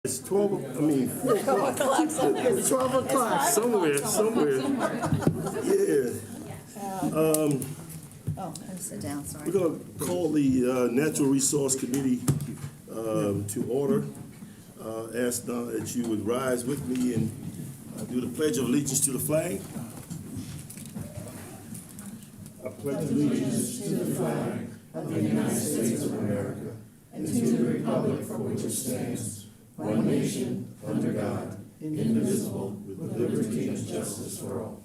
It's 12, I mean, 4 o'clock. It's 12 o'clock. Somewhere. Yeah. Oh, let me sit down, sorry. We're going to call the Natural Resource Committee to order. Ask now that you would rise with me and do the Pledge of Allegiance to the flag. I pledge allegiance to the flag of the United States of America and to the republic for which it stands, one nation, under God, indivisible, with liberty and justice for all.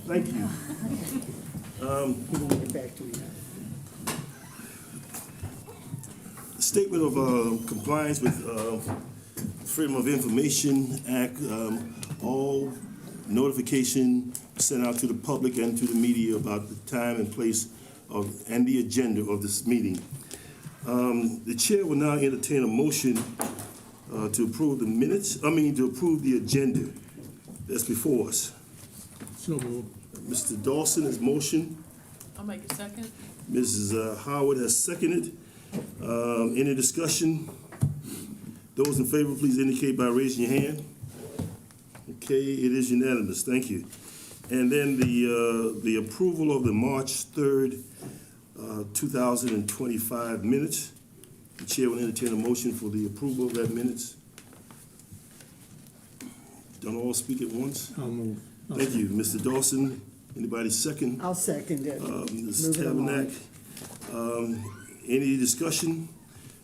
Thank you. Get back to you. Statement of compliance with Freedom of Information Act. All notification sent out to the public and to the media about the time and place of and the agenda of this meeting. The chair will now entertain a motion to approve the minutes. To approve the agenda that's before us. So moved. Mr. Dawson has motion. I'll make a second. Mrs. Howard has seconded. Any discussion? Those in favor, please indicate by raising your hand. Okay, it is unanimous. Thank you. And then the approval of the March 3rd, 2025 minutes. The chair will entertain a motion for the approval of that minutes. Don't all speak at once. I'll move. Thank you, Mr. Dawson. Anybody second? I'll second it. Mrs. Moving along. Tabernac. Any discussion?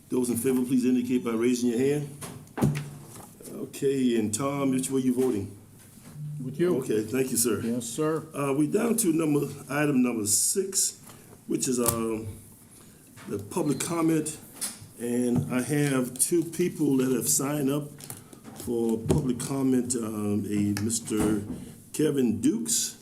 Those in favor, please indicate by raising your hand. Okay, and Tom, which way you voting? With you? Okay, thank you, sir. Yes, sir. We're down to item number 6, which is the public comment. And I have 2 people that have signed up for public comment, a Mr. Kevin Dukes.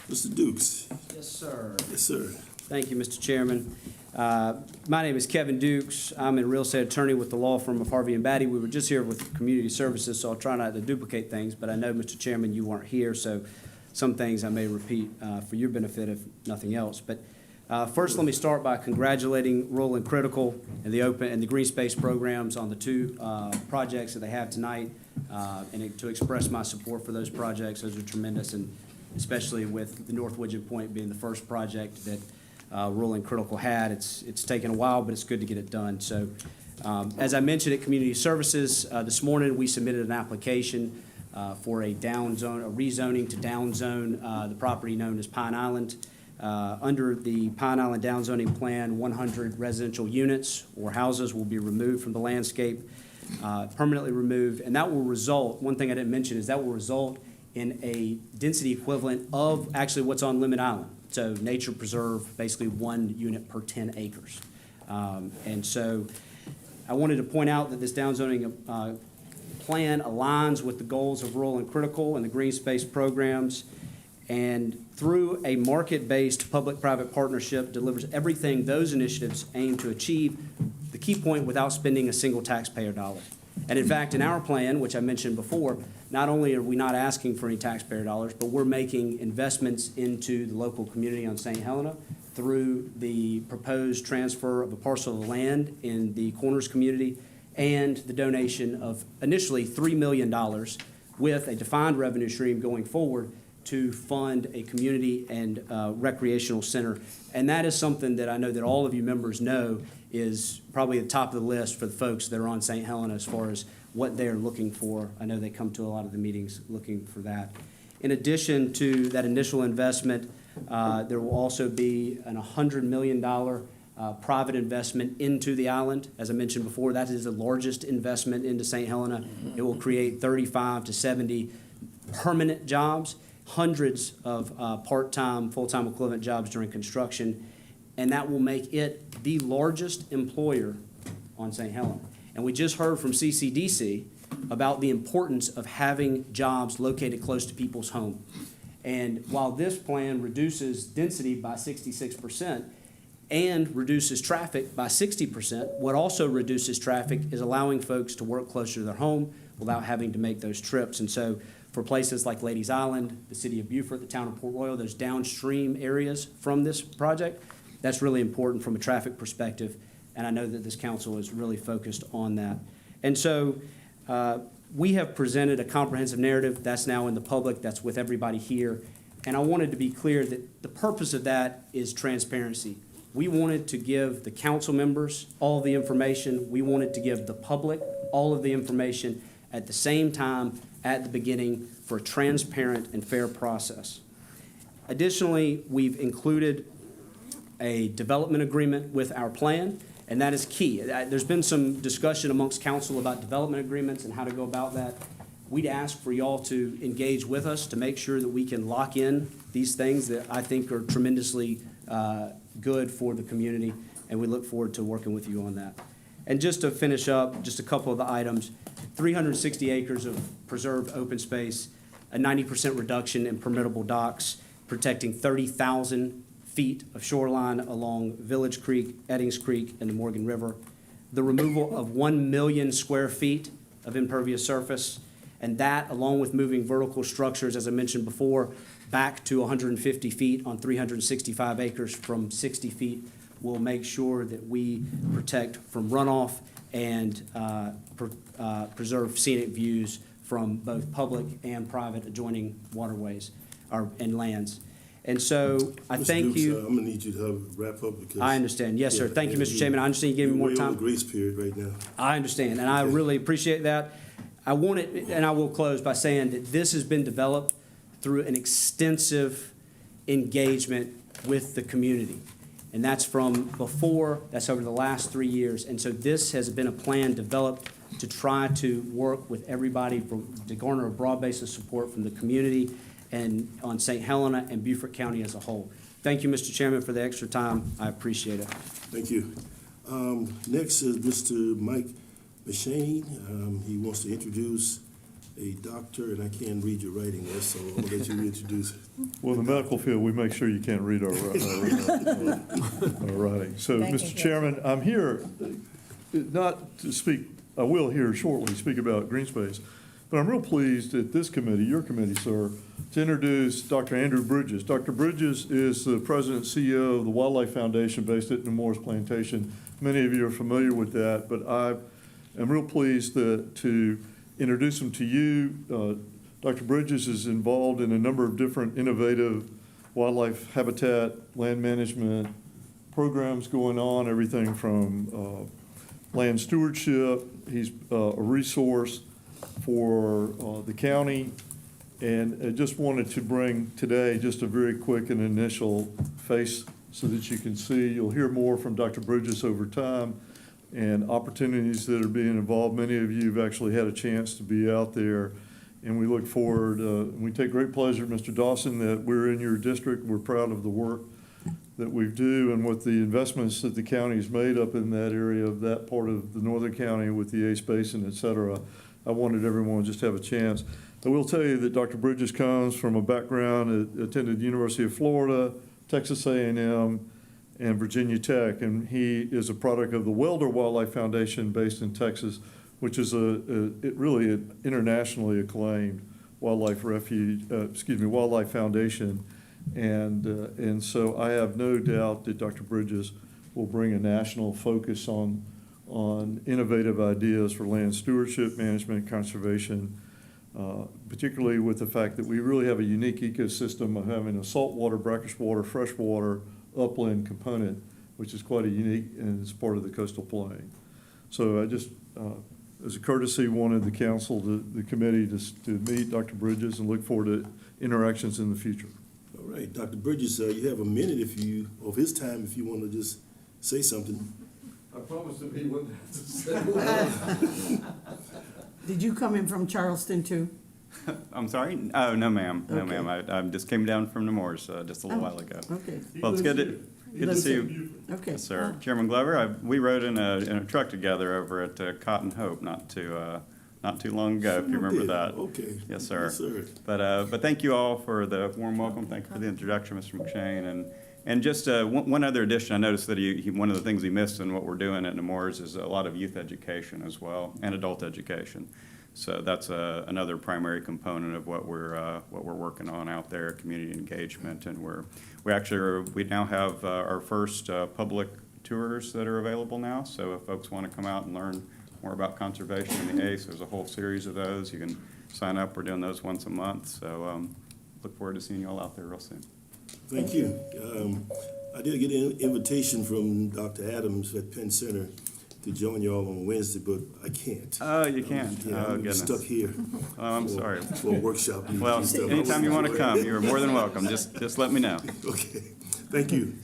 Mr. Dukes. Yes, sir. Yes, sir. Thank you, Mr. Chairman. My name is Kevin Dukes. I'm a real estate attorney with the law firm of Harvey & Batty. We were just here with community services, so I'll try not to duplicate things, but I know, Mr. Chairman, you weren't here, so some things I may repeat for your benefit, if nothing else. But first, let me start by congratulating Rural and Critical and the Open and the Green Space programs on the 2 projects that they have tonight, and to express my support for those projects. Those are tremendous, and especially with the North Widgeon Point being the first project that Rural and Critical had. It's taken a while, but it's good to get it done. So as I mentioned at Community Services, this morning we submitted an application for a rezoning to down zone the property known as Pine Island. Under the Pine Island downzoning plan, 100 residential units or houses will be removed from the landscape, permanently removed, and that will result, one thing I didn't mention is that will result in a density equivalent of actually what's on Lemon Island. So nature preserve, basically 1 unit per 10 acres. And so I wanted to point out that this downzoning plan aligns with the goals of Rural and Critical and the Green Space programs, and through a market-based public-private partnership delivers everything those initiatives aim to achieve, the key point, without spending a single taxpayer dollar. And in fact, in our plan, which I mentioned before, not only are we not asking for any taxpayer dollars, but we're making investments into the local community on St. Helena through the proposed transfer of a parcel of land in the Corners community and the donation of initially $3 million with a defined revenue stream going forward to fund a community and recreational center. And that is something that I know that all of you members know is probably at the top of the list for the folks that are on St. Helena as far as what they're looking for. I know they come to a lot of the meetings looking for that. In addition to that initial investment, there will also be an $100 million private investment into the island. As I mentioned before, that is the largest investment into St. Helena. It will create 35 to 70 permanent jobs, hundreds of part-time, full-time equivalent jobs during construction, and that will make it the largest employer on St. Helena. And we just heard from CCDC about the importance of having jobs located close to people's home. And while this plan reduces density by 66% and reduces traffic by 60%, what also reduces traffic is allowing folks to work closer to their home without having to make those trips. And so for places like Ladies Island, the city of Beaufort, the town of Port Royal, those downstream areas from this project, That's really important from a traffic perspective, and I know that this council is really focused on that. And so we have presented a comprehensive narrative that's now in the public, that's with everybody here. And I wanted to be clear that the purpose of that is transparency. We wanted to give the council members all the information. We wanted to give the public all of the information at the same time at the beginning for a transparent and fair process. Additionally, we've included a development agreement with our plan, and that is key. There's been some discussion amongst council about development agreements and how to go about that. We'd ask for y'all to engage with us to make sure that we can lock in these things that I think are tremendously good for the community, and we look forward to working with you on that. And just to finish up, just a couple of the items, 360 acres of preserved open space, a 90% reduction in permittable docks, protecting 30,000 feet of shoreline along Village Creek, Eddings Creek, and the Morgan River, the removal of 1 million square feet of impervious surface, and that, along with moving vertical structures, as I mentioned before, back to 150 feet on 365 acres from 60 feet, will make sure that we protect from runoff and preserve scenic views from both public and private adjoining waterways and lands. And so I Mr. thank Dukes, you. I'm gonna need you to wrap up because. I understand. Yes, sir. Yeah, Thank you, yeah, Mr. Chairman. I understand you gave me more We're way over time. grace period right now. I understand, and I really appreciate that. I want it, and I will close by saying that this has been developed through an extensive engagement with the community. And that's from before, that's over the last 3 years. And so this has been a plan developed to try to work with everybody to garner a broad base of support from the community and on St. Helena and Beaufort County as a whole. Thank you, Mr. Chairman, for the extra time. I appreciate it. Thank you. Next is Mr. Mike McShane. He wants to introduce a doctor, and I can't read your writing there, so I'm gonna let you introduce it. Well, in the medical field, we make sure you can't read our writing. So, Thank you, Mr. Jeff. Chairman, I'm here not to speak, I will here shortly speak about green space, but I'm real pleased at this committee, your committee, sir, to introduce Dr. Andrew Bridges. Dr. Bridges is the president and CEO of the Wildlife Foundation based at Nemours Plantation. Many of you are familiar with that, but I am real pleased to introduce him to you. Dr. Bridges is involved in a number of different innovative wildlife habitat, land management programs going on, everything from land stewardship. He's a resource for the county. And I just wanted to bring today just a very quick and initial face so that you can see. You'll hear more from Dr. Bridges over time and opportunities that are being involved. Many of you have actually had a chance to be out there, and we look forward. We take great pleasure, Mr. Dawson, that we're in your district. We're proud of the work that we do and with the investments that the county's made up in that area of that part of the northern county with the Ace Basin, et cetera. I wanted everyone to just have a chance. I will tell you that Dr. Bridges comes from a background, attended the University of Florida, Texas A&M, and Virginia Tech, and he is a product of the Welder Wildlife Foundation based in Texas, which is really an internationally acclaimed wildlife foundation, and so I have no doubt that Dr. Bridges will bring a national focus on innovative ideas for land stewardship, management, conservation, particularly with the fact that we really have a unique ecosystem of having a saltwater, brackish water, freshwater, upland component, which is quite a unique, and it's part of the coastal plain. So I just, as a courtesy, wanted the council, the committee to meet Dr. Bridges and look forward to interactions in the future. All right, Dr. Bridges, you have a minute of his time if you want to just say something. I promised him he wouldn't have to say. Did you come in from Charleston too? I'm sorry? Oh, no, ma'am. No, Okay. ma'am. I just came down from Nemours just a little while ago. Okay. Well, it's good to see you. Okay. Yes, sir. Chairman Glover, we rode in a truck together over at Cotton Hope not too long ago, if you remember that. Okay. Yes, sir. Yes, sir. But thank you all for the warm welcome. Thank you for the introduction, Mr. McShane. And just one other addition, I noticed that one of the things he missed in what we're doing at Nemours is a lot of youth education as well, and adult education. So that's another primary component of what we're working on out there, community engagement. And we now have our first public tours that are available now. So if folks want to come out and learn more about conservation in the ACE, there's a whole series of those. You can sign up. We're doing those once a month. So look forward to seeing you all out there real soon. Thank you. I did get an invitation from Dr. Adams at Penn Center to join y'all on Wednesday, but I can't. Oh, you can't? Yeah, Oh, I'm goodness. stuck here. Oh, I'm sorry. For a workshop. Well, and stuff. anytime you want to come, you're more than welcome. Just let me know. Okay, thank you.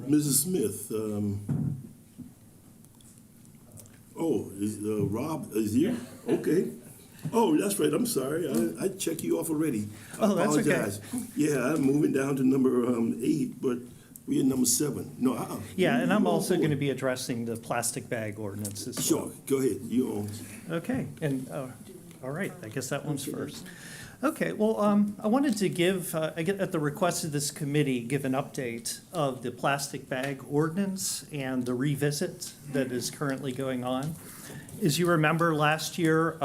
Mrs. Smith, is Rob is here? Okay. Oh, that's right, I'm sorry. I checked you off already. I Oh, that's okay. apologize. Yeah, I'm moving down to number 8, but we're at number 7. No, Yeah, and I'm also going to be addressing the plastic bag ordinance as well. Sure, go ahead, you own. Okay, and, all right, I guess that one's first. Okay, well, I wanted to give, at the request of this committee, give an update of the plastic bag ordinance and the revisit that is currently going on. As you remember, last year,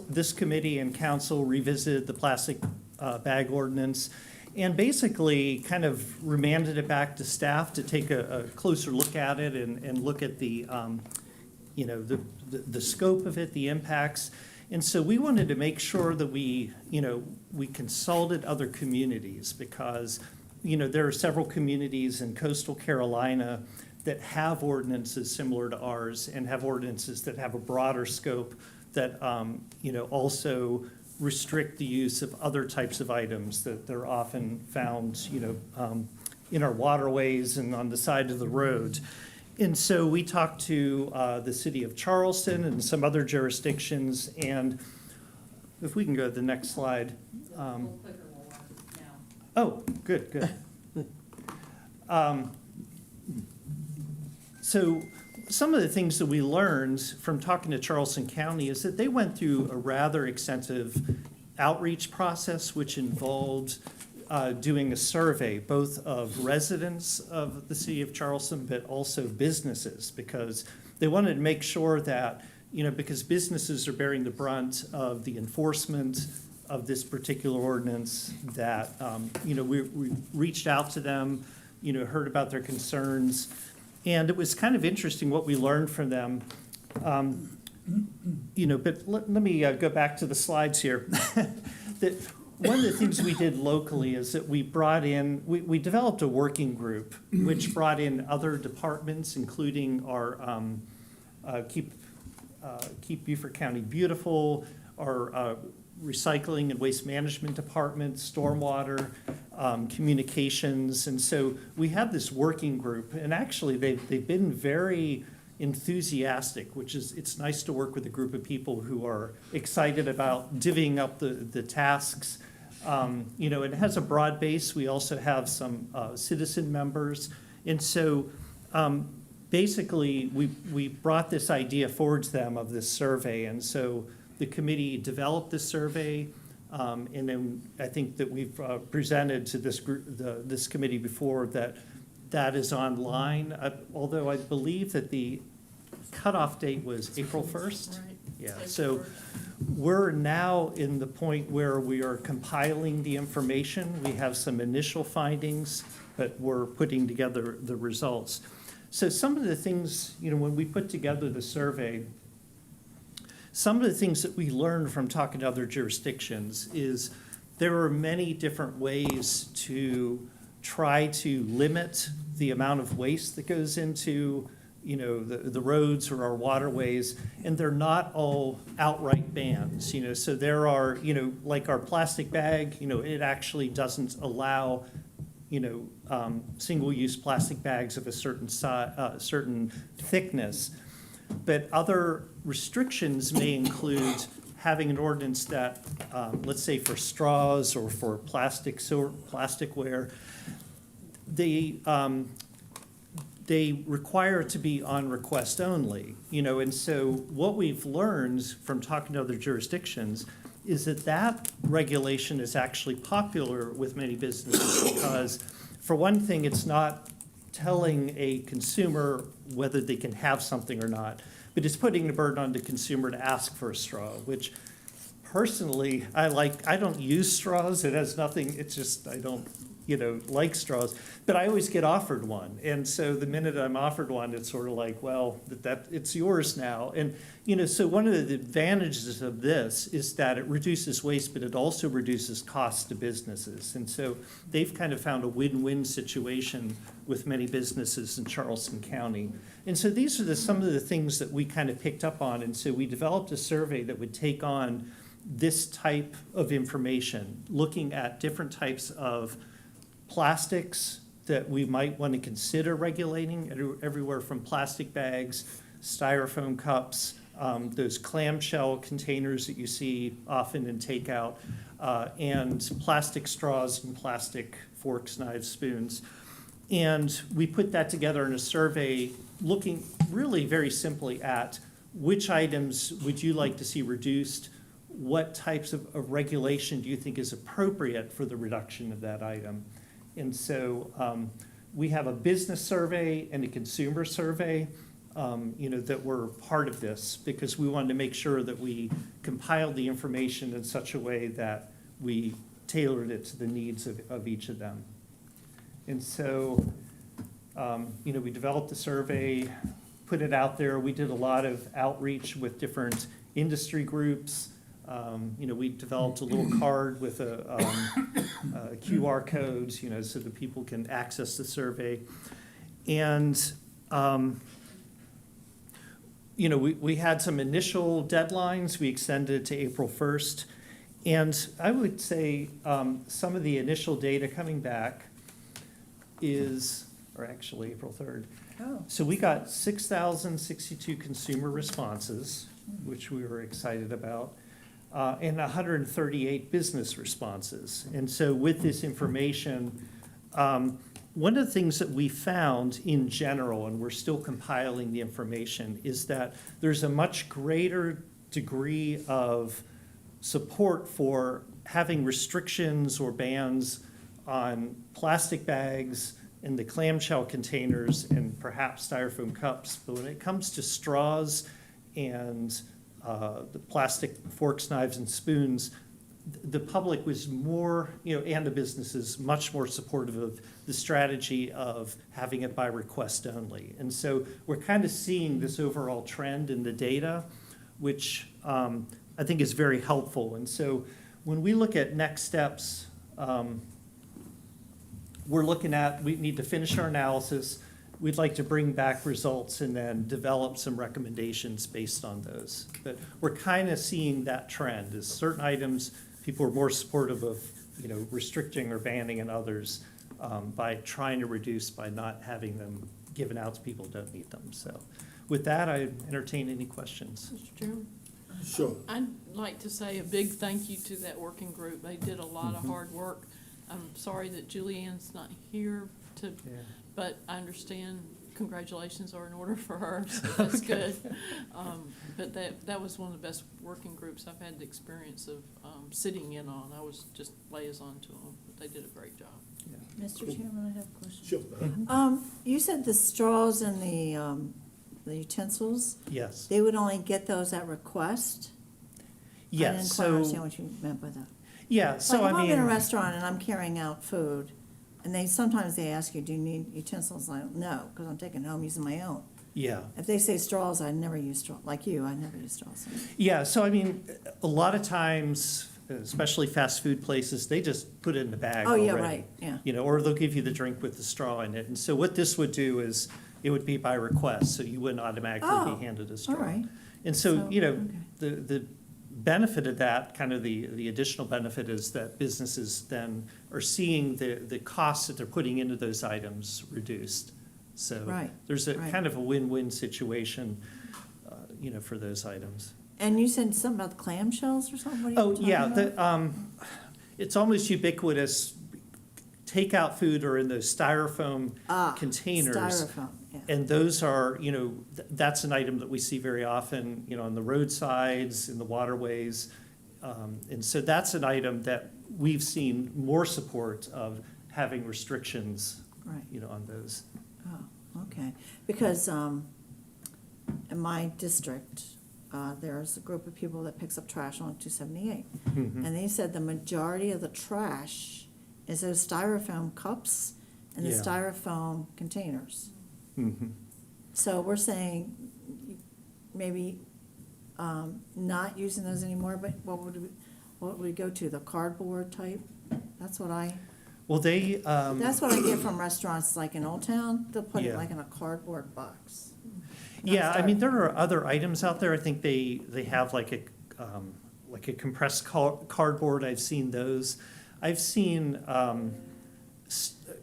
this committee and council revisited the plastic bag ordinance and basically kind of remanded it back to staff to take a closer look at it and look at the scope of it, the impacts. And so we wanted to make sure that we consulted other communities because, there are several communities in coastal Carolina that have ordinances similar to ours and have ordinances that have a broader scope that, also restrict the use of other types of items that they're often found, in our waterways and on the side of the road. And so we talked to the city of Charleston and some other jurisdictions, and if we can go to the next slide. Oh, good. So some of the things that we learned from talking to Charleston County is that they went through a rather extensive outreach process, which involved doing a survey, both of residents of the city of Charleston, but also businesses, because they wanted to make sure that, because businesses are bearing the brunt of the enforcement of this particular ordinance, that, we reached out to them, heard about their concerns. And it was kind of interesting what we learned from them. But let me go back to the slides here. That one of the things we did locally is that we brought in, we developed a working group, which brought in other departments, including our Keep Beaufort County Beautiful, our recycling and waste management department, stormwater, communications. And so we have this working group, and actually they've been very enthusiastic, which is, it's nice to work with a group of people who are excited about divvying up the tasks. It has a broad base. We also have some citizen members. And so basically we brought this idea forward to them of this survey. And so the committee developed this survey. And then I think that we've presented to this group, this committee before, that is online, although I believe that the cutoff date was April 1st. Right. Yeah, so we're now in the point where we are compiling the information. We have some initial findings, but we're putting together the results. So some of the things, when we put together the survey, some of the things that we learned from talking to other jurisdictions is there are many different ways to try to limit the amount of waste that goes into, the roads or our waterways, and they're not all outright bans, So there are, like our plastic bag, it actually doesn't allow, single-use plastic bags of a certain size, certain thickness. But other restrictions may include having an ordinance that, let's say for straws or for plasticware, they require it to be on request only, and so what we've learned from talking to other jurisdictions is that regulation is actually popular with many businesses because, for one thing, it's not telling a consumer whether they can have something or not. but it's putting the burden on the consumer to ask for a straw, which personally, I don't use straws. It has nothing, it's just, I don't, like straws. But I always get offered one. And so the minute I'm offered one, it's sort of like, well, it's yours now. And, so one of the advantages of this is that it reduces waste, but it also reduces costs to businesses. And so they've kind of found a win-win situation with many businesses in Charleston County. And so these are some of the things that we kind of picked up on. And so we developed a survey that would take on this type of information, looking at different types of plastics that we might want to consider regulating, everywhere from plastic bags, styrofoam cups, those clamshell containers that you see often in takeout, and plastic straws and plastic forks, knives, spoons. And we put that together in a survey looking really very simply at which items would you like to see reduced, what types of regulation do you think is appropriate for the reduction of that item? And so we have a business survey and a consumer survey, that were part of this because we wanted to make sure that we compiled the information in such a way that we tailored it to the needs of each of them. And so, we developed the survey, put it out there. We did a lot of outreach with different industry groups. We developed a little card with a QR codes, so that people can access the survey. And, we had some initial deadlines. We extended it to April 1st. And I would say some of the initial data coming back or actually April 3rd. Oh. So we got 6,062 consumer responses, which we were excited about. And 138 business responses. And so with this information, one of the things that we found in general, and we're still compiling the information, is that there's a much greater degree of support for having restrictions or bans on plastic bags and the clamshell containers and perhaps styrofoam cups. But when it comes to straws and the plastic forks, knives, and spoons, the public was more, and the businesses, much more supportive of the strategy of having it by request only. And so we're kind of seeing this overall trend in the data, which I think is very helpful. And so when we look at next steps, we need to finish our analysis. We'd like to bring back results and then develop some recommendations based on those. But we're kind of seeing that trend, is certain items, people are more supportive of, restricting or banning, and others by trying to reduce by not having them given out to people who don't need them. So with that, I entertain any questions. Mr. Chairman? Sure. I'd like to say a big thank you to that working group. They did a lot of hard work. I'm sorry that Julianne's not here but I understand congratulations are in order for her, so that's good. But that was one of the best working groups I've had the experience of sitting in on. I was just liaison to them, but they did a great job. Mr. Chairman, I have a question. Sure. You said the straws and the utensils, Yes. they would only get those at request? I didn't Yes. quite understand what you meant by that. Yeah, so Like, if I I'm in a mean, restaurant and I'm carrying out food, and sometimes they ask you, do you need utensils? I don't know, because I'm taking it home using my own. yeah. If they say straws, I never use straws. Like you, I never use straws. Yeah, so I mean, a lot of times, especially fast food places, they just put it in the bag Oh, already. yeah, right, yeah. Or they'll give you the drink with the straw in it. And so what this would do is, it would be by request, so you wouldn't automatically Oh, be handed a straw. all right. And so, okay. the benefit of that, kind of the additional benefit is that businesses then are seeing the costs that they're putting into those items reduced. So Right, there's a right. kind of a win-win situation, for those items. And you said something about the clamshells or something? What are you Oh, talking yeah, about? it's almost ubiquitous. Takeout food are in those styrofoam containers. Styrofoam, yeah. And those are, that's an item that we see very often, on the roadsides, in the waterways. And so that's an item that we've seen more support of having restrictions, Right. on those. Oh, okay. Because in my district, there's a group of people that picks up trash on 278. Mhm. And they said the majority of the trash is those styrofoam cups and the Yeah. styrofoam containers. Mhm. So we're saying maybe not using those anymore, but what would we go to, the cardboard type? That's what I get from restaurants like in Old Town, they'll put it Yeah. like in a cardboard box. Yeah, I Not mean, there are other items out there. I think they have like a compressed cardboard. I've seen those. I've seen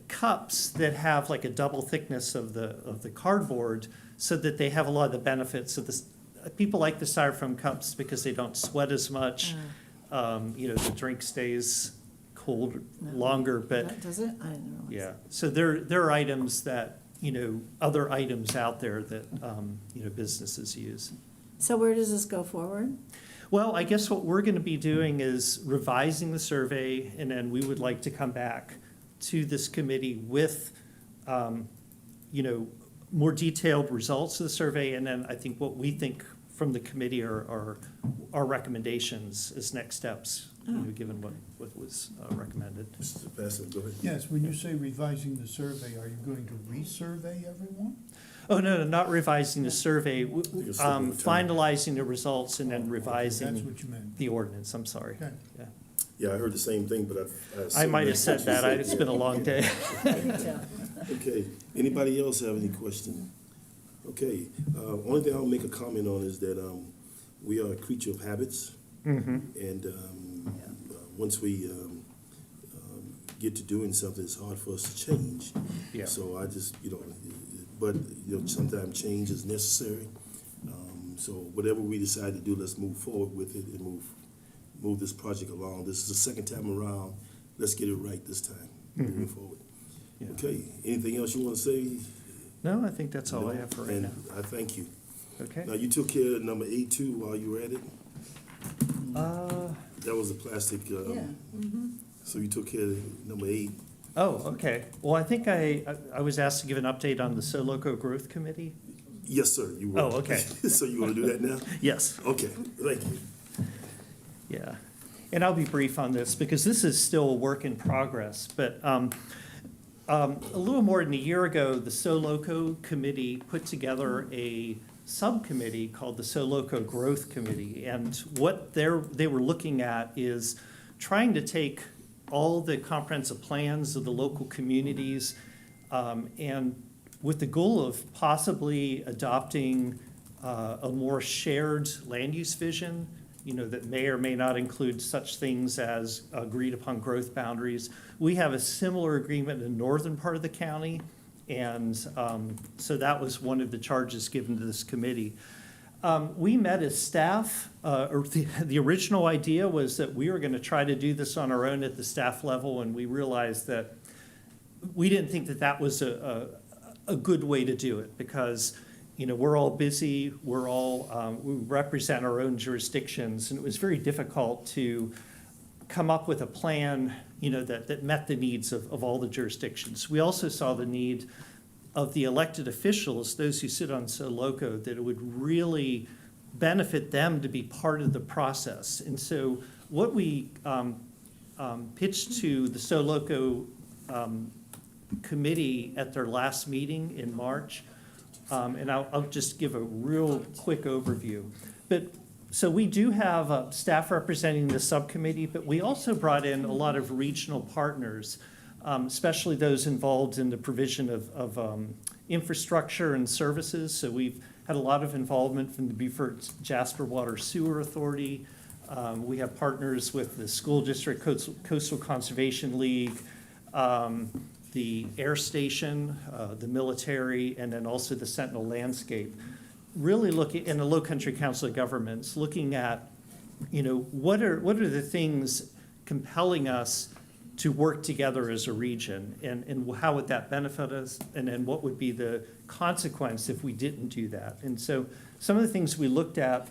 cups that have like a double thickness of the cardboard, so that they have a lot of the benefits of this. People like the styrofoam cups because they don't sweat as much. The drink stays cold longer, but Does it? I didn't realize. yeah. So there are items that, other items out there that, businesses use. So where does this go forward? Well, I guess what we're going to be doing is revising the survey, and then we would like to come back to this committee with, more detailed results of the survey, and then I think what we think from the committee are our recommendations as next steps, given what was recommended. Mr. Bassett, go ahead. Yes, when you say revising the survey, are you going to resurvey everyone? Oh, no, not revising the survey, it's still over time. finalizing the results and then That's revising what you meant. the ordinance, I'm sorry. Okay. Yeah. Yeah, I heard the same thing, but I I assume might have that's said what you that, it's been a long day. Okay, anybody else have any question? Okay, only thing I'll make a comment on is that, we are a creature of habits. And, once we, get to doing something, it's hard for us to change. Yeah. So I just, but, sometimes change is necessary. So whatever we decide to do, let's move forward with it and move this project along. This is the second time around. Let's get it right this time, moving forward. Yeah. Okay, anything else you want to say? No, I think that's all I No? have for right And now. I thank you. Okay. Now, you took care of number 8-2 while you were at it? Uh, That was the plastic, Yeah. so you took care of number 8. Oh, okay. Well, I think I was asked to give an update on the SoLoco Growth Committee. Yes, sir, you were. Oh, okay. So you want to do that now? Yes. Okay, thank you. Yeah, and I'll be brief on this because this is still a work in progress. But a little more than a year ago, the SoLoco Committee put together a subcommittee called the SoLoco Growth Committee. And what they were looking at is trying to take all the comprehensive plans of the local communities and with the goal of possibly adopting a more shared land use vision, that may or may not include such things as agreed upon growth boundaries. We have a similar agreement in the northern part of the county, and so that was one of the charges given to this committee. We met as staff, or the original idea was that we were going to try to do this on our own at the staff level, and we realized that we didn't think that that was a good way to do it, because we're all busy, we represent our own jurisdictions, and it was very difficult to come up with a plan, that met the needs of all the jurisdictions. We also saw the need of the elected officials, those who sit on SoLoco, that it would really benefit them to be part of the process. And so what we pitched to the SoLoco committee at their last meeting in March, and I'll just give a real quick overview. So we do have staff representing the subcommittee, but we also brought in a lot of regional partners, especially those involved in the provision of infrastructure and services. So we've had a lot of involvement from the Beaufort Jasper Water Sewer Authority. We have partners with the School District Coastal Conservation League, the air station, the military, and then also the Sentinel Landscape. Really looking, in the Low Country Council of Governments, looking at, what are the things compelling us to work together as a region, and how would that benefit us, and then what would be the consequence if we didn't do that. And so some of the things we looked at,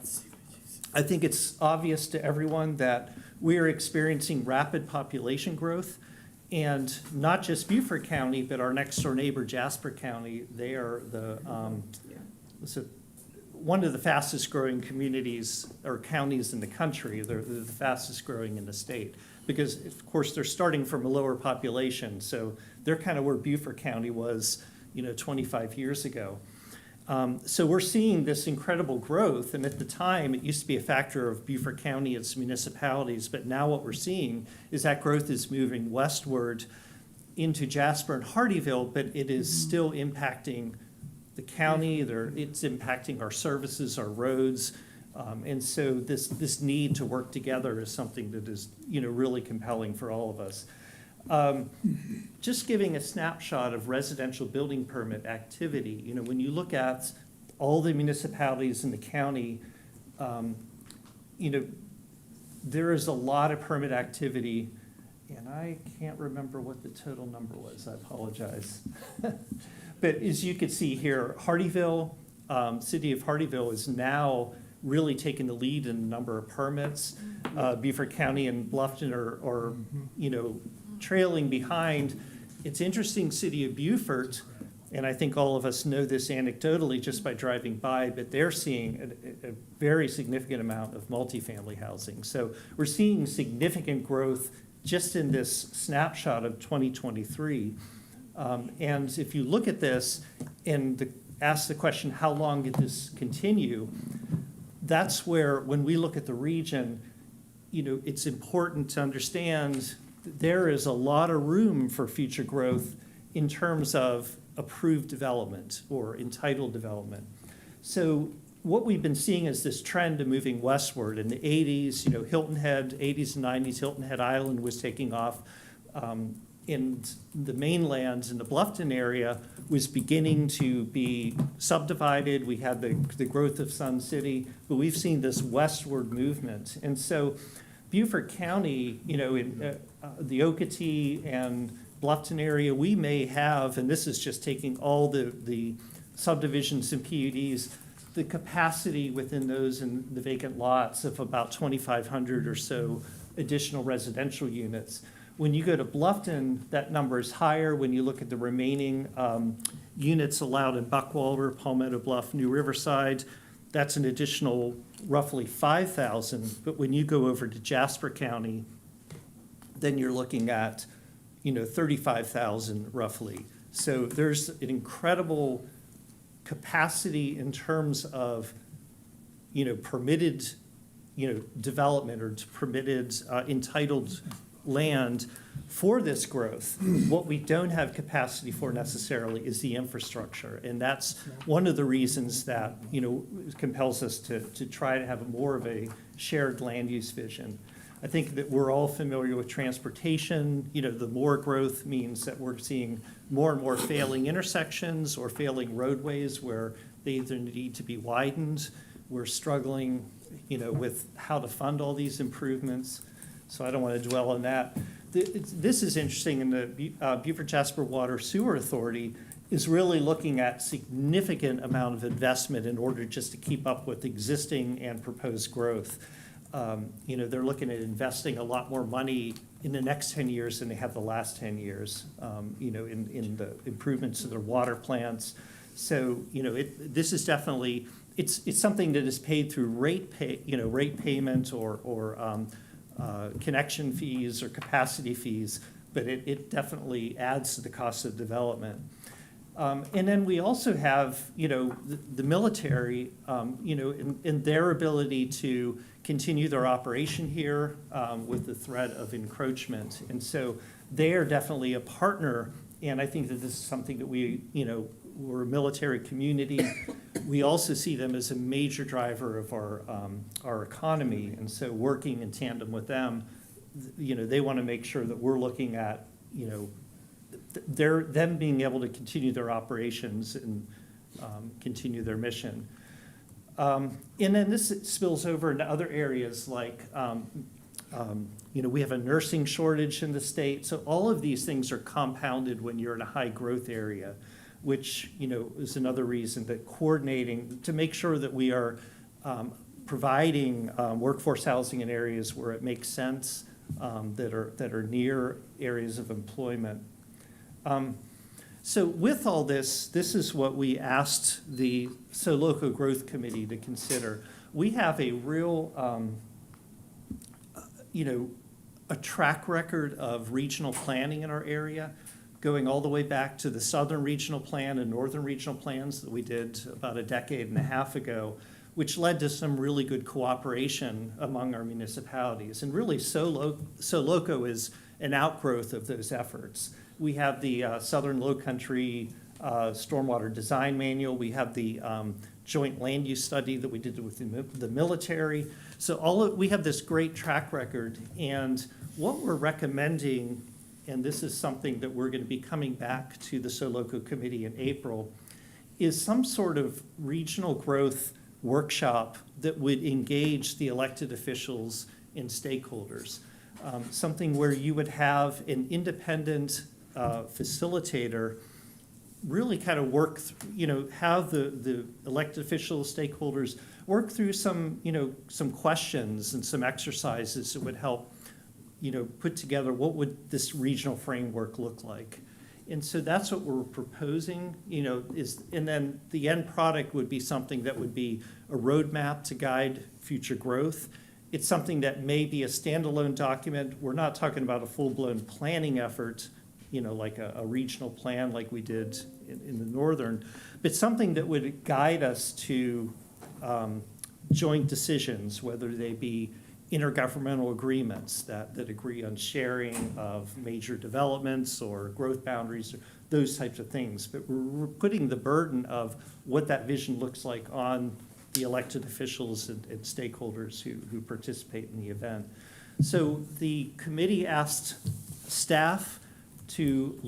I think it's obvious to everyone that we are experiencing rapid population growth, and not just Beaufort County, but our next door neighbor, Jasper County, they are one of the fastest growing communities or counties in the country. They're the fastest growing in the state because, of course, they're starting from a lower population. So they're kind of where Beaufort County was, 25 years ago. So we're seeing this incredible growth, and at the time, it used to be a factor of Beaufort County, its municipalities, but now what we're seeing is that growth is moving westward into Jasper and Hardeeville, but it is still impacting the county. It's impacting our services, our roads, and so this need to work together is something that is, really compelling for all of us. Just giving a snapshot of residential building permit activity, when you look at all the municipalities in the county, there is a lot of permit activity, and I can't remember what the total number was, I apologize. But as you can see here, Hardeeville, city of Hardeeville is now really taking the lead in the number of permits. Beaufort County and Bluffton are trailing behind. It's interesting, city of Beaufort, and I think all of us know this anecdotally just by driving by, but they're seeing a very significant amount of multifamily housing. So we're seeing significant growth just in this snapshot of 2023. And if you look at this and ask the question, how long did this continue? That's where, when we look at the region, it's important to understand there is a lot of room for future growth in terms of approved development or entitled development. So what we've been seeing is this trend of moving westward. In the 80s, Hilton Head, 80s and 90s, Hilton Head Island was taking off. In the mainlands in the Bluffton area was beginning to be subdivided. We had the growth of Sun City, but we've seen this westward movement. And so Beaufort County, in the Okatee and Bluffton area, we may have, and this is just taking all the subdivisions and PUDs, the capacity within those and the vacant lots of about 2,500 or so additional residential units. When you go to Bluffton, that number is higher. When you look at the remaining units allowed in Buckwalter, Palmetto Bluff, New Riverside, that's an additional roughly 5,000. But when you go over to Jasper County, then you're looking at 35,000 roughly. So there's an incredible capacity in terms of permitted development or permitted entitled land for this growth. What we don't have capacity for necessarily is the infrastructure, and that's one of the reasons that compels us to try to have more of a shared land use vision. I think that we're all familiar with transportation. The more growth means that we're seeing more and more failing intersections or failing roadways where they either need to be widened. We're struggling with how to fund all these improvements. So I don't want to dwell on that. This is interesting, and the Beaufort Jasper Water Sewer Authority is really looking at significant amount of investment in order just to keep up with existing and proposed growth. They're looking at investing a lot more money in the next 10 years than they have the last 10 years, in the improvements to their water plants. So, this is definitely, it's something that is paid through rate payment or connection fees or capacity fees, but it definitely adds to the cost of development. And then we also have, the military, in their ability to continue their operation here with the threat of encroachment. And so they are definitely a partner, and I think that this is something that we're a military community. We also see them as a major driver of our economy, and so working in tandem with them, they want to make sure that we're looking at, them being able to continue their operations and continue their mission. And then this spills over into other areas like, we have a nursing shortage in the state. So all of these things are compounded when you're in a high growth area, which, is another reason that coordinating to make sure that we are providing workforce housing in areas where it makes sense, that are near areas of employment. So with all this, this is what we asked the SoLoco Growth Committee to consider. We have a real, a track record of regional planning in our area, going all the way back to the Southern Regional Plan and Northern Regional Plans that we did about a decade and a half ago, which led to some really good cooperation among our municipalities. And really, SoLoco is an outgrowth of those efforts. We have the Southern Lowcountry Stormwater Design Manual. We have the joint land use study that we did with the military. So we have this great track record. And what we're recommending, and this is something that we're going to be coming back to the SoLoco Committee in April, is some sort of regional growth workshop that would engage the elected officials and stakeholders. Something where you would have an independent facilitator really kind of work, have the elected officials, stakeholders work through some questions and some exercises that would help, put together what would this regional framework look like. And so that's what we're proposing, and then the end product would be something that would be a roadmap to guide future growth. It's something that may be a standalone document. We're not talking about a full-blown planning effort, like a regional plan like we did in the northern, but something that would guide us to joint decisions, whether they be intergovernmental agreements that agree on sharing of major developments or growth boundaries, those types of things. But we're putting the burden of what that vision looks like on the elected officials and stakeholders who participate in the event. So the committee asked staff to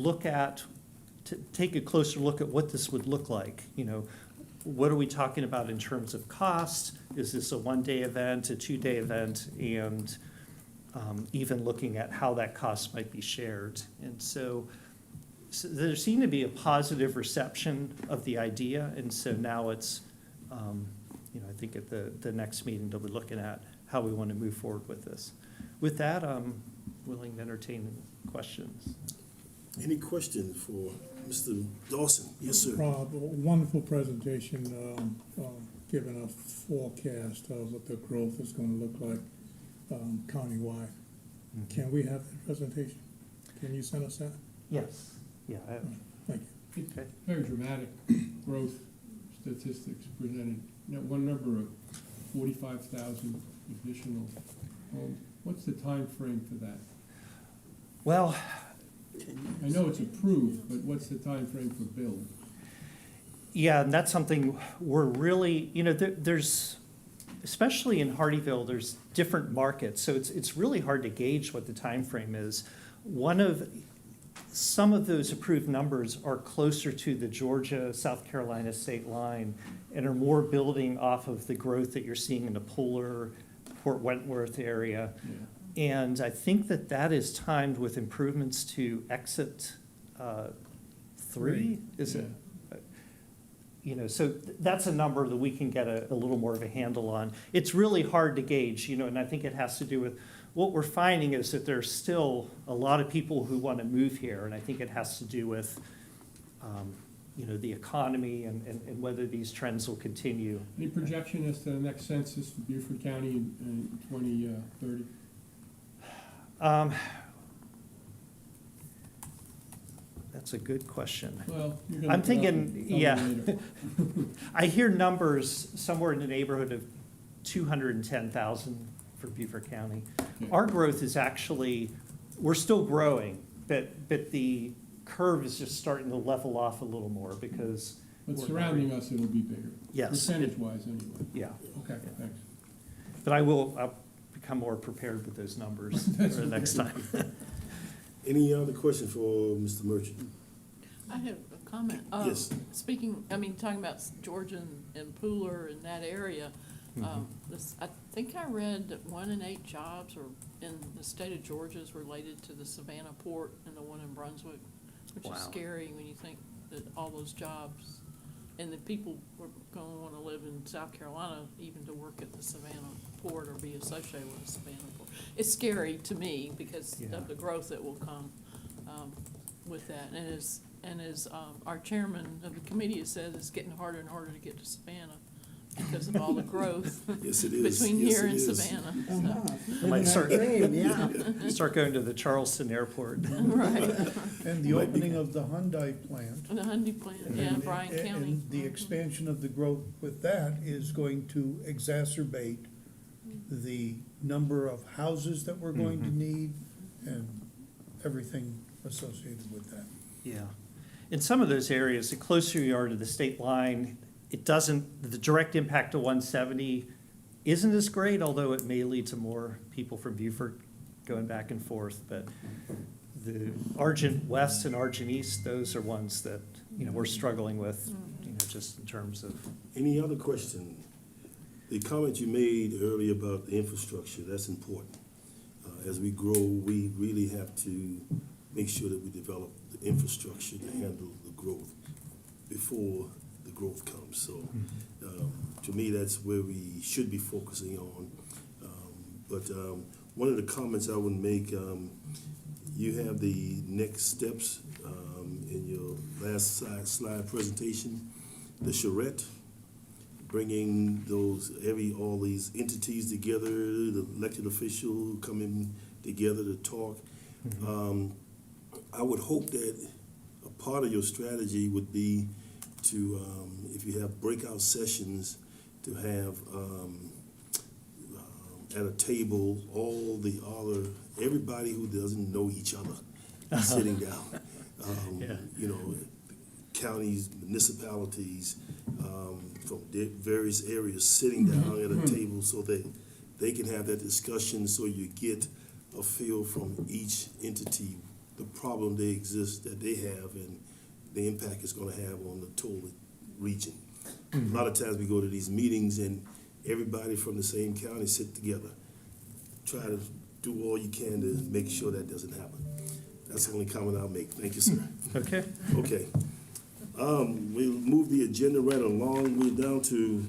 take a closer look at what this would look like. What are we talking about in terms of cost? Is this a one-day event, a two-day event, and even looking at how that cost might be shared? And so there seemed to be a positive reception of the idea, and so now it's, I think at the next meeting, they'll be looking at how we want to move forward with this. With that, I'm willing to entertain questions. Any questions for Mr. Dawson? Yes, sir. Rob, a wonderful presentation, giving a forecast of what the growth is going to look like countywide. Can we have that presentation? Can you send us that? Yes. Yeah. Thank you. Okay. Very dramatic growth statistics presented. One number of 45,000 additional homes. What's the time frame for that? Well, I know it's approved, but what's the time frame for build? yeah, and that's something we're really, there's, especially in Hardeeville, there's different markets, so it's really hard to gauge what the time frame is. Some of those approved numbers are closer to the Georgia-South Carolina state line and are more building off of the growth that you're seeing in the Pooler, Port Wentworth area. Yeah. And I think that is timed with improvements to exit 3, is it? So that's a number that we can get a little more of a handle on. It's really hard to gauge, and I think it has to do with what we're finding is that there's still a lot of people who want to move here, and I think it has to do with, the economy and whether these trends will continue. Any projection as to the next census for Beaufort County in 2030? That's a good question. Well, you're gonna I'm look it up thinking, and tell me yeah. later. I hear numbers somewhere in the neighborhood of 210,000 for Beaufort County. Okay. Our growth is actually, we're still growing, but the curve is just starting to level off a little more because. But we're surrounding us, it'll be bigger. Yes. Percentage-wise, anyway. Yeah, Okay, thanks. but I'll become more prepared with those numbers for the next time. Any other question for Mr. Merchant? I have a comment. Yes. Talking about Georgia and Pooler and that area, I think I read that 1 in 8 jobs in the state of Georgia is related to the Savannah port and the one in Brunswick, which Wow. is scary when you think that all those jobs, and the people were going to want to live in South Carolina even to work at the Savannah port or be associated with the Savannah port. It's scary to me because Yeah. of the growth that will come. with that. And as our chairman of the committee has said, it's getting harder and harder to get to Savannah because of all the growth Yes, it is. between Yes, here it and is. Savannah. Uh-huh. Might start, Dream, yeah. start going to the Charleston Airport. Right. And the Might be- opening of the Hyundai plant. The Hyundai plant, yeah, and- Bryan County. And the Mhm. expansion of the growth with that is going to exacerbate the number of houses that we're going to need and everything associated with that. Yeah. In some of those areas, the closer you are to the state line, it doesn't, the direct impact to 170 isn't as great, although it may lead to more people from Beaufort going back and forth. But the Argent West and Argent East, those are ones that, we're struggling with, just in terms of. Any other question? The comment you made earlier about the infrastructure, that's important. As we grow, we really have to make sure that we develop the infrastructure to handle the growth before the growth comes. So, to me, that's where we should be focusing on. But one of the comments I would make, you have the next steps in your last slide presentation, the charrette, bringing all these entities together, the elected official coming together to talk. I would hope that a part of your strategy would be to, if you have breakout sessions, to have at a table everybody who doesn't know each other sitting down. Yeah. Counties, municipalities, from various areas sitting down at a table so that they can have that discussion, so you get a feel from each entity, the problem that they have and the impact it's gonna have on the total region. A lot of times we go to these meetings and everybody from the same county sit together. Try to do all you can to make sure that doesn't happen. That's the only comment I'll make. Thank you, sir. Okay. Okay. We'll move the agenda right along. We're down to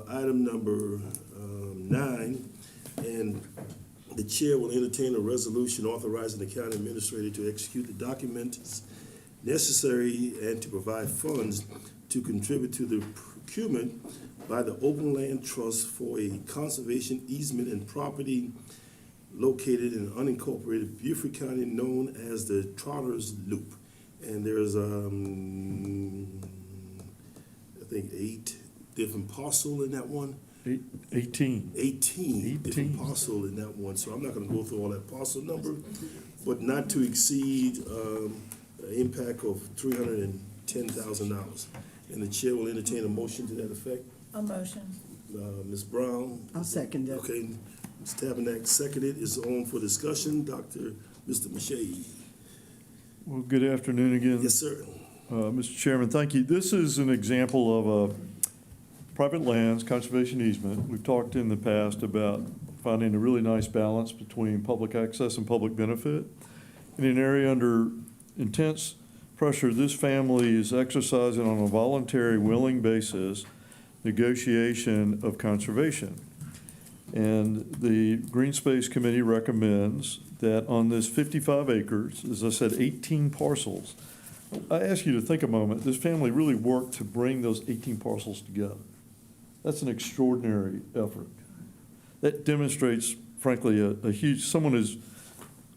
item number 9, and the chair will entertain a resolution authorizing the county administrator to execute the documents necessary and to provide funds to contribute to the procurement by the Open Land Trust for a conservation easement and property located in unincorporated Beaufort County known as the Trotter's Loop. And there's, I think, 8 different parcels in that one. 18. 18 different parcels in that one, so I'm not gonna go through all that parcel number, but not to exceed an impact of $310,000. And the chair will entertain a motion to that effect. A motion. Ms. Brown? I'll second it. Okay, Ms. Tabernack seconded. Is on for discussion. Mr. Mache. Well, good afternoon again. Yes, sir. Mr. Chairman, thank you. This is an example of a private lands conservation easement. We've talked in the past about finding a really nice balance between public access and public benefit. In an area under intense pressure, this family is exercising on a voluntary, willing basis negotiation of conservation. And the Green Space Committee recommends that on this 55 acres, as I said, 18 parcels, I ask you to think a moment, this family really worked to bring those 18 parcels together. That's an extraordinary effort. That demonstrates, frankly, a huge, someone has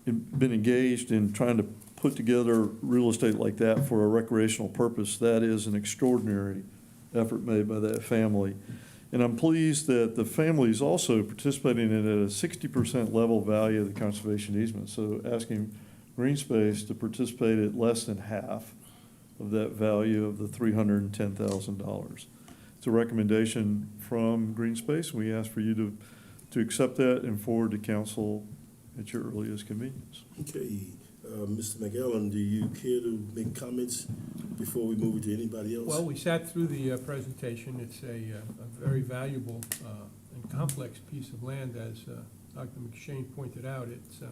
been engaged in trying to put together real estate like that for a recreational purpose. That is an extraordinary effort made by that family. And I'm pleased that the family is also participating in it at a 60% level value of the conservation easement. So asking Green Space to participate at less than half of that value of the $310,000. It's a recommendation from Green Space. We ask for you to accept that and forward to council at your earliest convenience. Okay, Mr. McEllen, do you care to make comments before we move it to anybody else? Well, we sat through the presentation. It's a very valuable and complex piece of land, as Dr. McShane pointed out. It's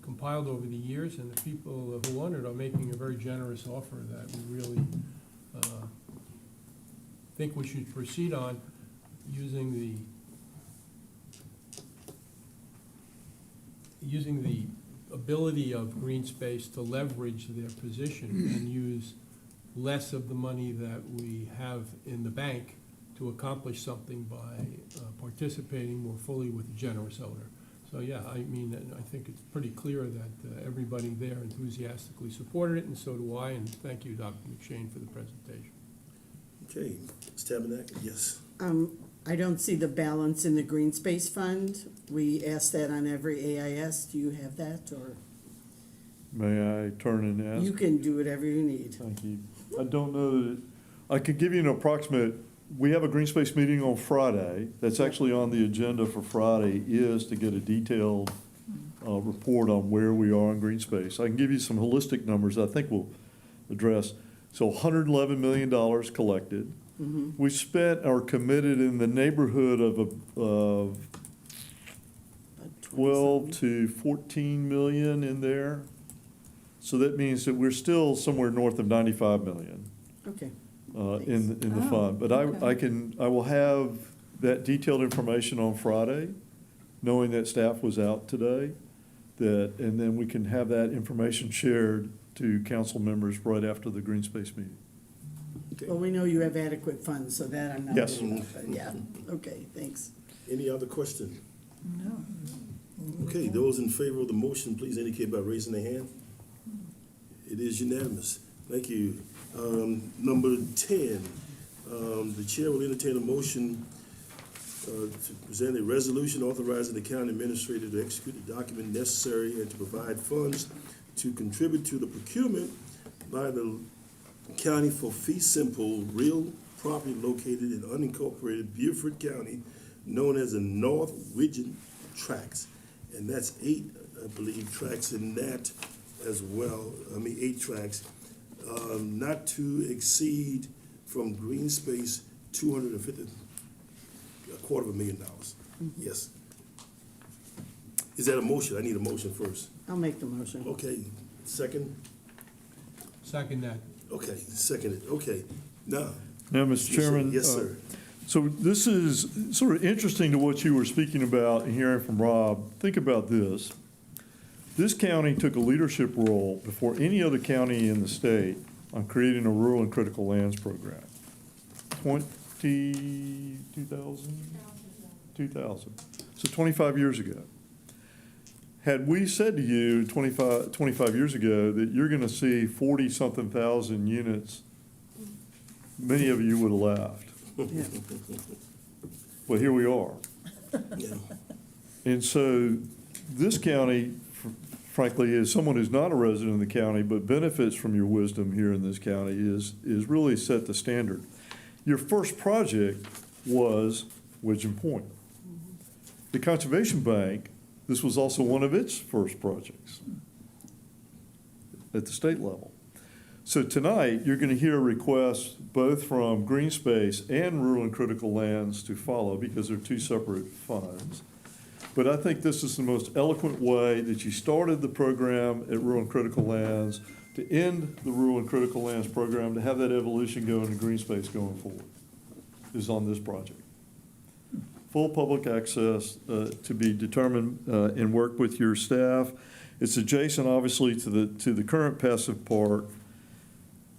compiled over the years, and the people who own it are making a very generous offer that we really think we should proceed on using the ability of green space to leverage their position and use less of the money that we have in the bank to accomplish something by participating more fully with a generous owner. So, yeah, I mean, I think it's pretty clear that everybody there enthusiastically supported it, and so do I, and thank you, Dr. McShane, for the presentation. Okay, Ms. Tabernacle, yes. I don't see the balance in the green space fund. We ask that on every AIS. Do you have that, or May I turn and ask? you can do whatever you need? Thank you. I don't know that, I could give you an approximate, we have a green space meeting on Friday. That's actually on the agenda for Friday, is to get a detailed report on where we are on green space. I can give you some holistic numbers I think we'll address. So $111 million collected. We spent or committed in the neighborhood of 12 to 14 million in there. So that means that we're still somewhere north of 95 million Okay. in the Oh, fund. But okay. I will have that detailed information on Friday, knowing that staff was out today, and then we can have that information shared to council members right after the green space meeting. Well, we know you have adequate funds, so that I'm not Yes. worried about, but yeah, okay, thanks. Any other question? No. Okay, those in favor of the motion, please indicate by raising their hand. It is unanimous. Thank you. Number 10, the chair will entertain a motion to present a resolution authorizing the county administrator to execute the document necessary and to provide funds to contribute to the procurement by the county for fee simple real property located in unincorporated Beaufort County, known as the North Widgeon Tracts. And that's 8, I believe, tracts in that as well. 8 tracts, not to exceed from green space $250,000. Yes. Is that a motion? I need a motion first. I'll make the motion. Okay, second? Second that. Okay, seconded, okay. Now. Now, Mr. Chairman. Yes, sir. So this is sort of interesting to what you were speaking about and hearing from Rob. Think about this. This county took a leadership role before any other county in the state on creating a rural and critical lands program. 2000. So 25 years ago. Had we said to you 25 years ago that you're going to see 40-something thousand units, many of you would have laughed. Yeah. Well, here we are. Yeah. And so this county, frankly, as someone who's not a resident of the county but benefits from your wisdom here in this county, is really set the standard. Your first project was Widgeon Point. The Conservation Bank, this was also one of its first projects at the state level. So tonight, you're going to hear requests both from Green Space and Rural and Critical Lands to follow because they're two separate funds. But I think this is the most eloquent way that you started the program at Rural and Critical Lands to end the Rural and Critical Lands program, to have that evolution go into Green Space going forward, is on this project. Full public access to be determined and work with your staff. It's adjacent, obviously, to the current passive park.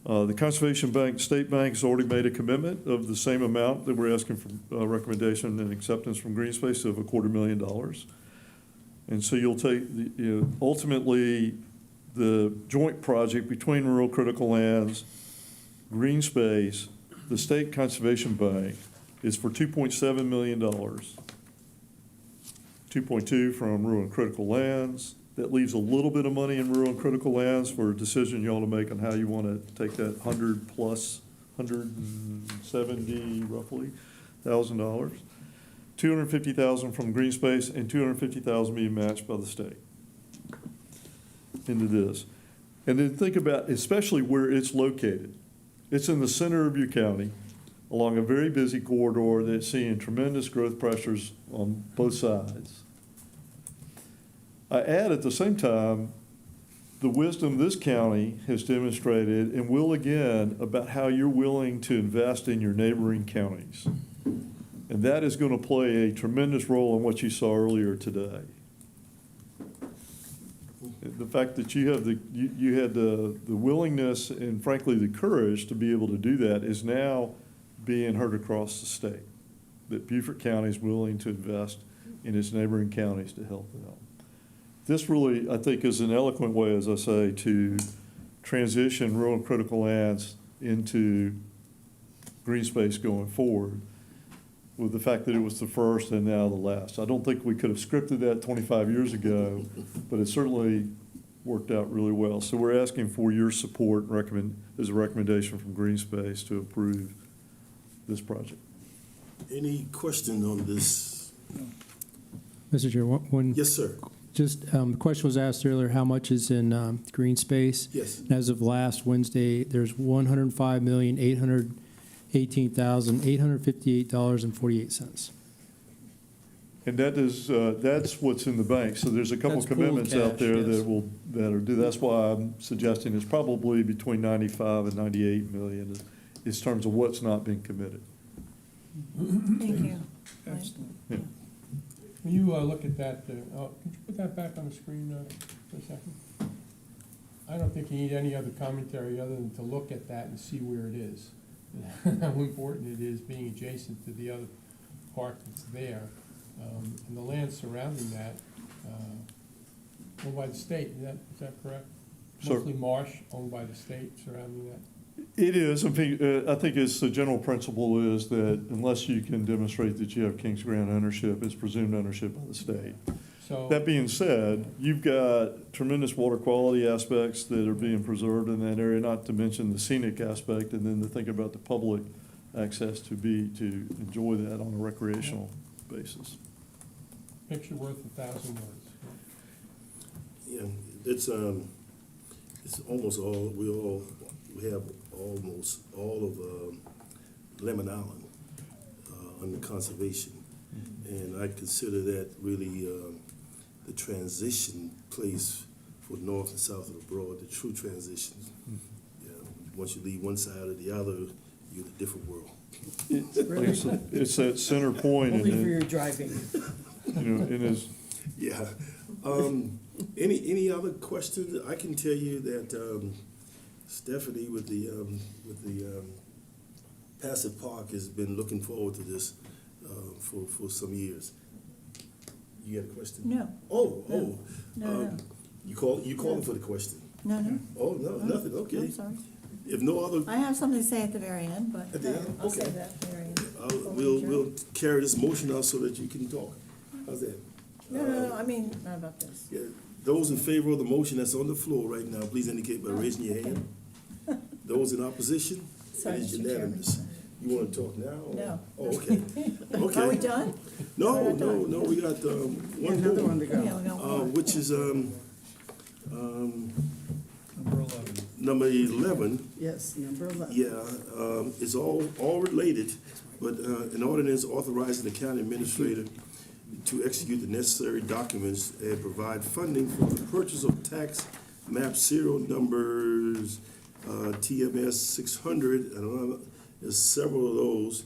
The Conservation Bank, State Bank has already made a commitment of the same amount that we're asking for recommendation and acceptance from Green Space of $250,000. And so you'll take, ultimately, the joint project between Rural Critical Lands, Green Space, the State Conservation Bank is for $2.7 million. 2.2 from Rural and Critical Lands. That leaves a little bit of money in Rural and Critical Lands for a decision you ought to make on how you want to take that 170 roughly $1,000. 250,000 from Green Space and 250,000 being matched by the state into this. And then think about especially where it's located. It's in the center of your county, along a very busy corridor that's seeing tremendous growth pressures on both sides. I add at the same time, the wisdom this county has demonstrated and will again about how you're willing to invest in your neighboring counties. And that is going to play a tremendous role in what you saw earlier today. The fact that you have you had the willingness and frankly the courage to be able to do that is now being heard across the state. That Beaufort County is willing to invest in its neighboring counties to help them out. This really, I think, is an eloquent way, as I say, to transition rural and critical lands into green space going forward, with the fact that it was the first and now the last. I don't think we could have scripted that 25 years ago, but it certainly worked out really well. So we're asking for your support, as a recommendation from Green Space to approve this project. Any question on this? Mr. Chair, one, Yes, sir. just, the question was asked earlier, how much is in green space? Yes. And as of last Wednesday, there's $105,818,858.48. And that is, that's what's in the bank. So there's a couple That's pooled commitments out cash, there yes. that are due. That's why I'm suggesting it's probably between 95 and 98 million in terms of what's not being committed. Thank you. Excellent. Yeah. When you look at that, could you put that back on the screen for a second? I don't think you need any other commentary other than to look at that and see where it is. How important it is being adjacent to the other park that's there. And the land surrounding that, owned by the state, is that correct? Sir. Mostly marsh owned by the state surrounding that? It is. I think it's the general principle is that unless you can demonstrate that you have King's Grant ownership, it's presumed ownership by the state. So, That being said, you've got tremendous water quality aspects that are being preserved in that area, not to mention the scenic aspect, and then to think about the public access to enjoy that on a recreational basis. picture worth 1,000 words. Yeah, it's almost all, we have almost all of Lemon Island under conservation. And I consider that really the transition place for north and south of the Broad, the true transition. Yeah, once you leave one side or the other, you're in a different world. It's that center point, and Only for then, your driving. it is. Yeah. Any other questions? I can tell you that Stephanie with the Passive Park has been looking forward to this for some years. You got a question? No. Oh. No. You calling for the question? No. Oh, no, nothing. Okay. I'm sorry. If no other, I have something to say at the very end, but At the end? I'll say Okay. that at the very end. we'll carry this motion out so that you can talk. How's that? No, I mean, not about this. Yeah, those in favor of the motion that's on the floor right now, please indicate by raising your hand. Those in opposition, it Sorry, is Mr. unanimous. You want to talk now? or- No. Oh, okay. Okay. Are we done? No, We're not no, done. no, we got one Another one more, to go. Yeah, we got one. which is Number 11. number 11. Yes, number 11. Yeah, it's all related, but an ordinance authorizing the county administrator to execute the necessary documents and provide funding for the purchase of tax map serial numbers, TMS 600, I don't know, there's several of those,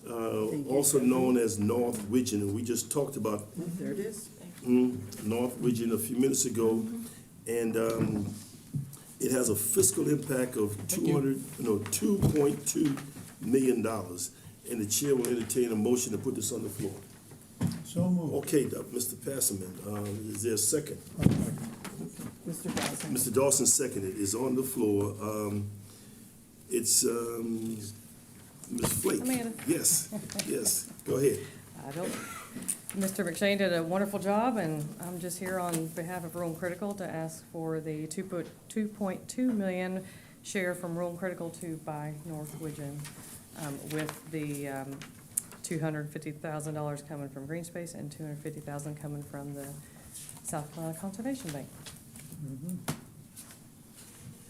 Thank you. also known as North Widgeon, and we just talked about There it is. North Region a few minutes ago, and it has a fiscal impact of $2.2 million, and the chair will entertain a motion to put this on the floor. So moved. Okay, Mr. Passerman, is there a second? Mr. Dawson. Mr. Dawson seconded, is on the floor. It's Ms. Flake. Amanda. Yes, go ahead. Mr. McShane did a wonderful job, and I'm just here on behalf of Rural and Critical to ask for the 2.2 million share from Rural and Critical to buy North Widgeon, with the $250,000 coming from Green Space and $250,000 coming from the South Carolina Conservation Bank.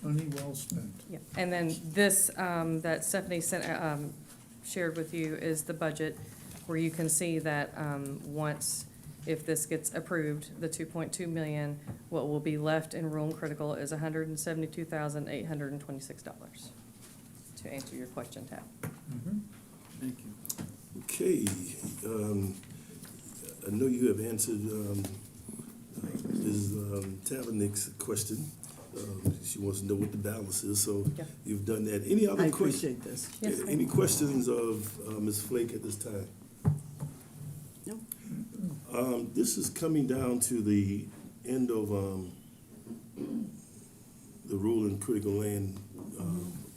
Money well spent. Yeah, and then this, that Stephanie sent, shared with you is the budget, where you can see that, once, if this gets approved, the 2.2 million, what will be left in Rural and Critical is $172,826, to answer your question, Tab. Thank you. Okay, I know you have answered, is Ms. Tavernick's question. She wants to know what the balance is, so Yeah. you've done that. Any other I questions? appreciate this. Yes, ma'am. Any questions of Ms. Flake at this time? No. This is coming down to the end of the rural and critical land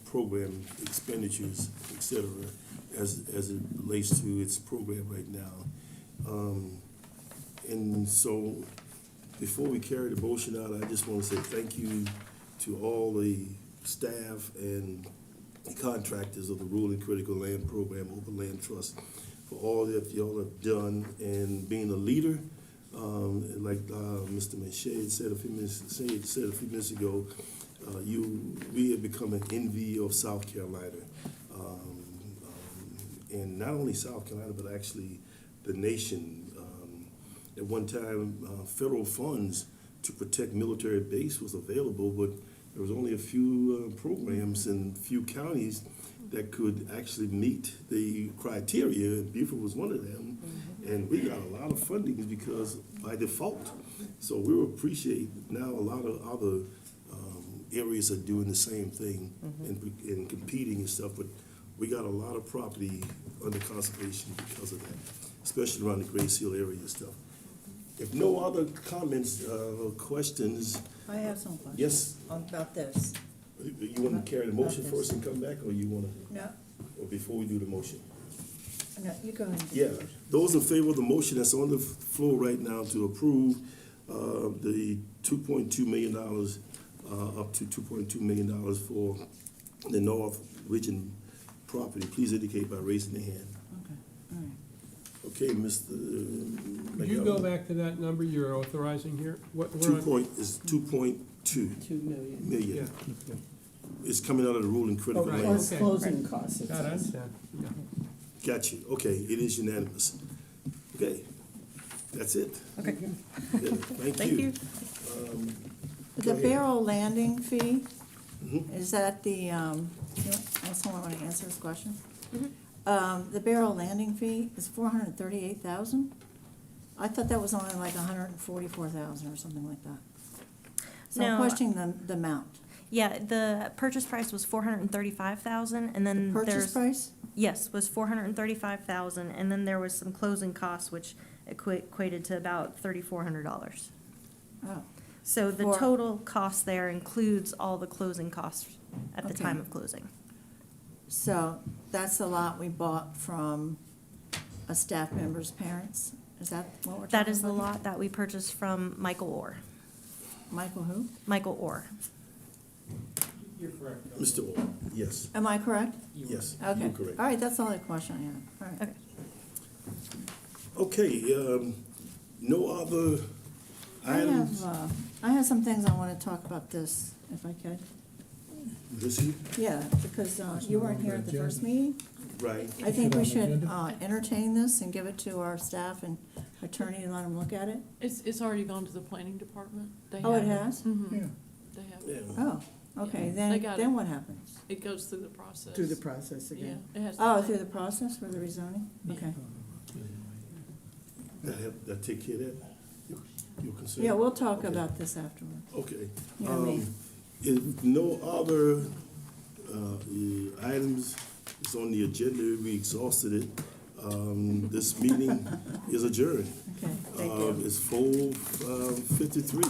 program expenditures, et cetera, as it relates to its program right now. And so, before we carry the motion out, I just want to say thank you to all the staff and contractors of the Rural and Critical Land Program, Overland Trust, for all that y'all have done and being a leader. Like Mr. Manchet said a few minutes ago, we have become an envy of South Carolina. And not only South Carolina, but actually the nation. At one time, federal funds to protect military base was available, but there was only a few programs in few counties that could actually meet the criteria, and Beaufort was one of them. And we got a lot of funding because by default. So we appreciate now a lot of other areas are doing the same thing and competing and stuff, but we got a lot of property under conservation because of that, especially around the Grace Hill area and stuff. If no other comments or questions, I have some questions. yes, About this. you want to carry the motion About this. first and come back, or you want to, No, or before we do the motion? no, you go ahead. Yeah, those in favor of the motion that's on the floor right now to approve the $2.2 million, up to $2.2 million for the North Region property, please indicate by raising your hand. Okay, all right. Okay, Mr. Could you go back to that number you're authorizing here? What, we're 2.2 2 million. million. Yeah. It's coming out of the ruling critical Oh, right. land. Plus Okay. closing costs, it God, I says. understand. Yeah. Got you. Okay, it is unanimous. Okay, that's it. Okay. Yeah, Thank Thank you. you. Go The ahead. barrel landing fee, Mhm. is that the, you know, someone want to answer this question? Mm-hmm. The barrel landing fee is $438,000? I thought that was only like $144,000 or something like that. So I'm No. questioning the amount. Yeah, the purchase price was 435,000, and then Purchase there's price? yes was 435,000, and then there was some closing costs which equated to about $3,400. Oh, So the For- total cost there includes all the closing costs at the Okay. time of closing. so that's the lot we bought from a staff member's parents? Is that what we're talking about? That is the lot that we purchased from Michael Orr. Michael who? Michael Orr. Mr. Orr, yes, Am I correct? yes, Okay. you're correct. All right, that's the only question I have. All right. Okay. Okay, no other items? I have some things I want to talk about this, if I could. This here? Yeah, because you weren't here at the first meeting. Right. I think we on the should agenda? entertain this and give it to our staff and attorney and let them look at it. It's already gone to the planning department. They Oh, it have has? Mhm. Yeah. They have Yeah. it. Oh, okay, Yeah, they got then it. what happens? It goes through the process. Through the process Yeah, again. it has. to Oh, go- through the process for the rezoning? Okay. That take care of that? Your concern? Yeah, we'll talk Okay. about this afterward. Okay. You know what I mean? If no other items is on the agenda, we exhausted it. This meeting is adjourned. Okay, thank you. It's 4:53.